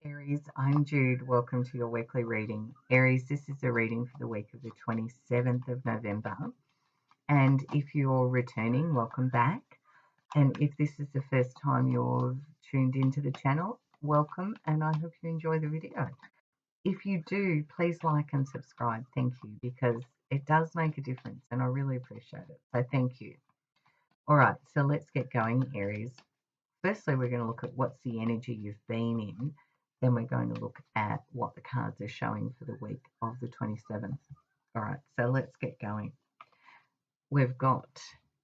Aries, I'm Jude. Welcome to your weekly reading. Aries, this is a reading for the week of the 27th of November. And if you're returning, welcome back. And if this is the first time you've tuned into the channel, welcome, and I hope you enjoy the video. If you do, please like and subscribe. Thank you, because it does make a difference and I really appreciate it. So thank you. All right, so let's get going, Aries. Firstly, we're going to look at what's the energy you've been in. Then we're going to look at what the cards are showing for the week of the 27th. All right, so let's get going. We've got,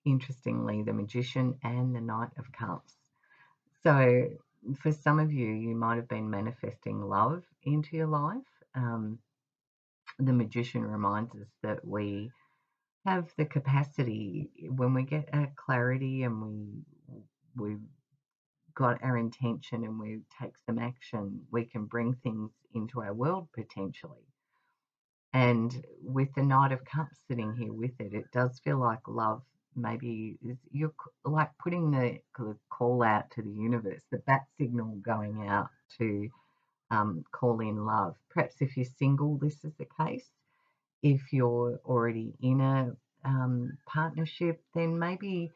interestingly, the Magician and the Knight of Cups. So for some of you, you might have been manifesting love into your life. The Magician reminds us that we have the capacity when we get a clarity and we got our intention and we take some action, we can bring things into our world potentially. And with the Knight of Cups sitting here with it, it does feel like love maybe is, you're like putting the call out to the universe, the bat signal going out to call in love. Perhaps if you're single, this is the case. If you're already in a partnership, then maybe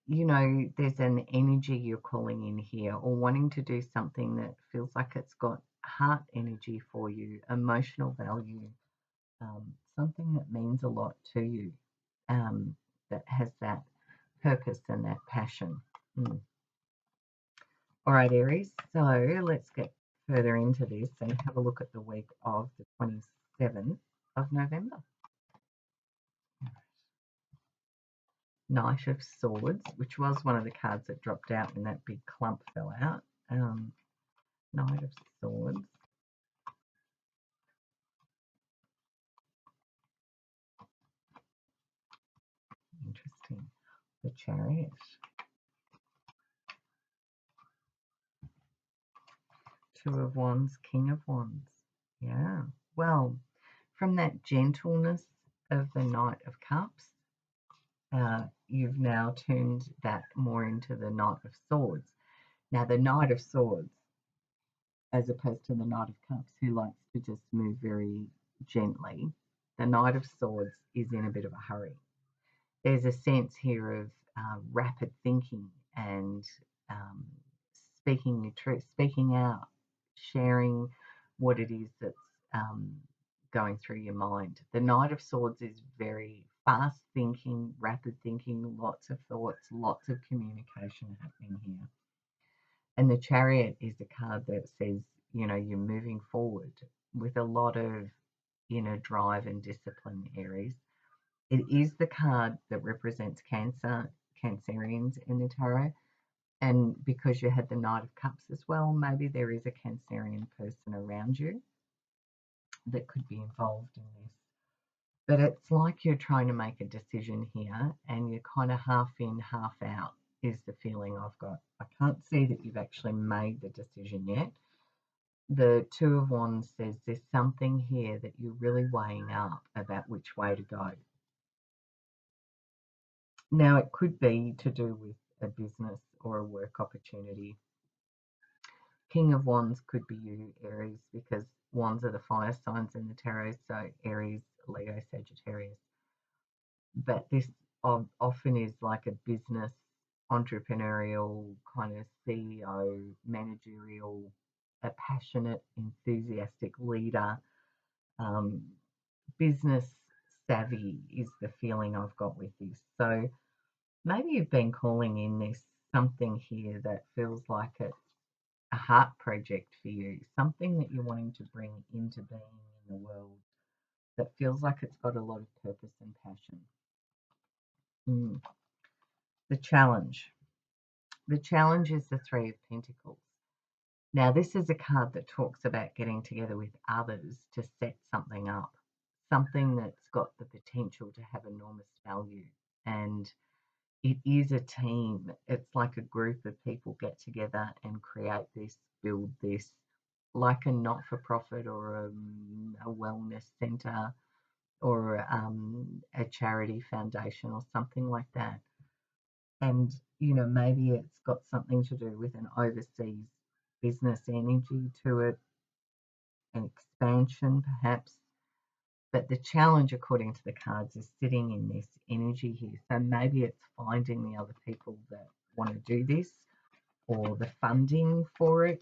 there's an energy you're calling in here or wanting to do something that feels like it's got heart energy for you, emotional value, something that means a lot to you, that has that purpose and that passion. All right, Aries, so let's get further into this and have a look at the week of the 27th of November. Knight of Swords, which was one of the cards that dropped out when that big clump fell out. Knight of Swords. Interesting. The Chariot. Two of Wands, King of Wands. Yeah. Well, from that gentleness of the Knight of Cups, you've now turned that more into the Knight of Swords. Now, the Knight of Swords, as opposed to the Knight of Cups, who likes to just move very gently, the Knight of Swords is in a bit of a hurry. There's a sense here of rapid thinking and speaking your truth, speaking out, sharing what it is that's going through your mind. The Knight of Swords is very fast thinking, rapid thinking, lots of thoughts, lots of communication happening here. And the Chariot is a card that says, you're moving forward with a lot of inner drive and discipline, Aries. It is the card that represents Cancer, Cancerians in the tarot. And because you had the Knight of Cups as well, maybe there is a Cancerian person around you that could be involved in this. But it's like you're trying to make a decision here and you're kind of half in, half out, is the feeling I've got. I can't see that you've actually made the decision yet. The Two of Wands says there's something here that you're really weighing up about which way to go. Now, it could be to do with a business or a work opportunity. King of Wands could be you, Aries, because Wands are the fire signs in the tarot, so Aries, Leo, Sagittarius. But this often is like a business, entrepreneurial kind of CEO, managerial, a passionate, enthusiastic leader, business savvy is the feeling I've got with this. So maybe you've been calling in this something here that feels like it's a heart project for you, something that you're wanting to bring into being in the world that feels like it's got a lot of purpose and passion. The challenge. The challenge is the Three of Pentacles. Now, this is a card that talks about getting together with others to set something up, something that's got the potential to have enormous value. And it is a team. It's like a group of people get together and create this, build this, like a not-for-profit or a wellness centre or a charity foundation or something like that. And, maybe it's got something to do with an overseas business energy to it, an expansion perhaps. But the challenge, according to the cards, is sitting in this energy here. So maybe it's finding the other people that want to do this or the funding for it.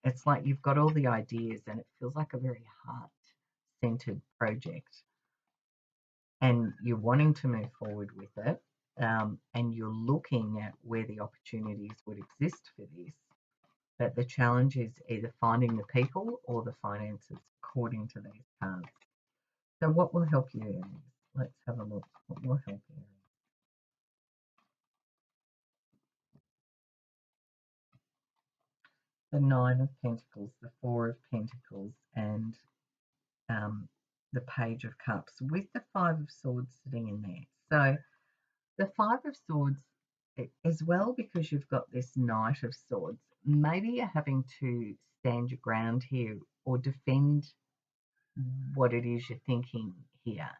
It's like you've got all the ideas and it feels like a very heart-centered project. And you're wanting to move forward with it. And you're looking at where the opportunities would exist for this. But the challenge is either finding the people or the finances, according to these cards. So what will help you, Aries? Let's have a look. What will help you? The Nine of Pentacles, the Four of Pentacles, and the Page of Cups, with the Five of Swords sitting in there. So the Five of Swords, as well, because you've got this Knight of Swords, maybe you're having to stand your ground here or defend what it is you're thinking here.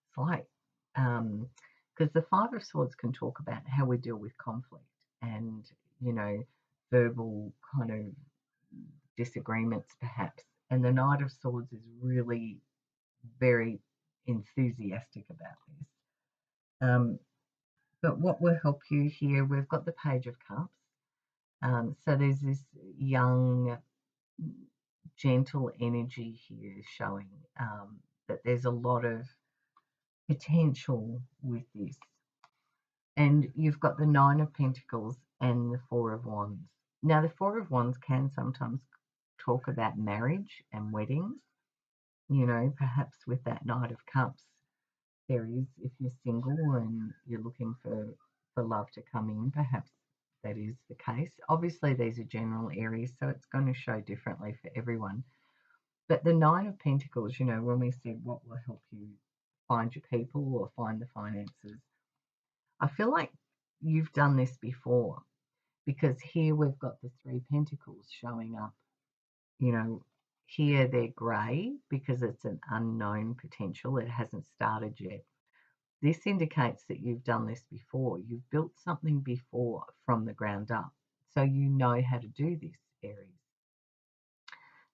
It's like, because the Five of Swords can talk about how we deal with conflict and, verbal kind of disagreements perhaps. And the Knight of Swords is really very enthusiastic about this. But what will help you here, we've got the Page of Cups. So there's this young, gentle energy here showing that there's a lot of potential with this. And you've got the Nine of Pentacles and the Four of Wands. Now, the Four of Wands can sometimes talk about marriage and weddings, perhaps with that Knight of Cups. There is, if you're single and you're looking for love to come in, perhaps that is the case. Obviously, these are general areas, so it's going to show differently for everyone. But the Nine of Pentacles, when we said what will help you find your people or find the finances, I feel like you've done this before, because here we've got the Three Pentacles showing up. Here they're grey because it's an unknown potential. It hasn't started yet. This indicates that you've done this before. You've built something before from the ground up. So you know how to do this, Aries.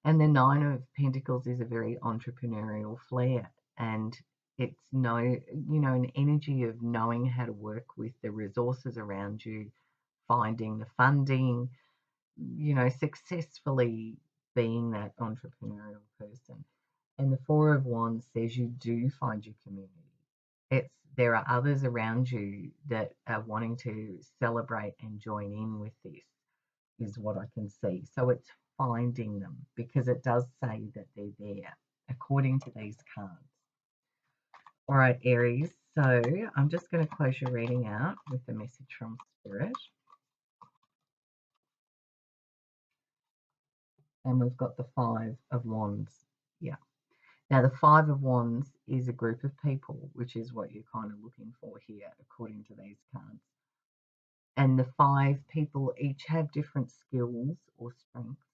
And the Nine of Pentacles is a very entrepreneurial flair. And it's an energy of knowing how to work with the resources around you, finding the funding, successfully being that entrepreneurial person. And the Four of Wands says you do find your community. There are others around you that are wanting to celebrate and join in with this, is what I can see. So it's finding them, because it does say that they're there, according to these cards. All right, Aries. So I'm just going to close your reading out with the message from Spirit. And we've got the Five of Wands. Yeah. Now, the Five of Wands is a group of people, which is what you're kind of looking for here, according to these cards. And the five people each have different skills or strengths,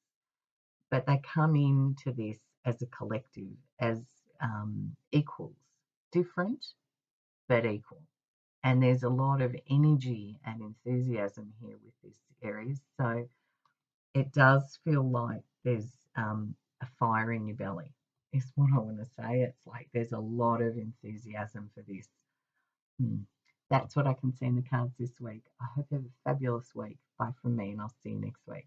but they come into this as a collective, as equals, different but equal. And there's a lot of energy and enthusiasm here with this, Aries. So it does feel like there's a fire in your belly, is what I want to say. It's like there's a lot of enthusiasm for this. That's what I can see in the cards this week. I hope you have a fabulous week. Bye from me, and I'll see you next week.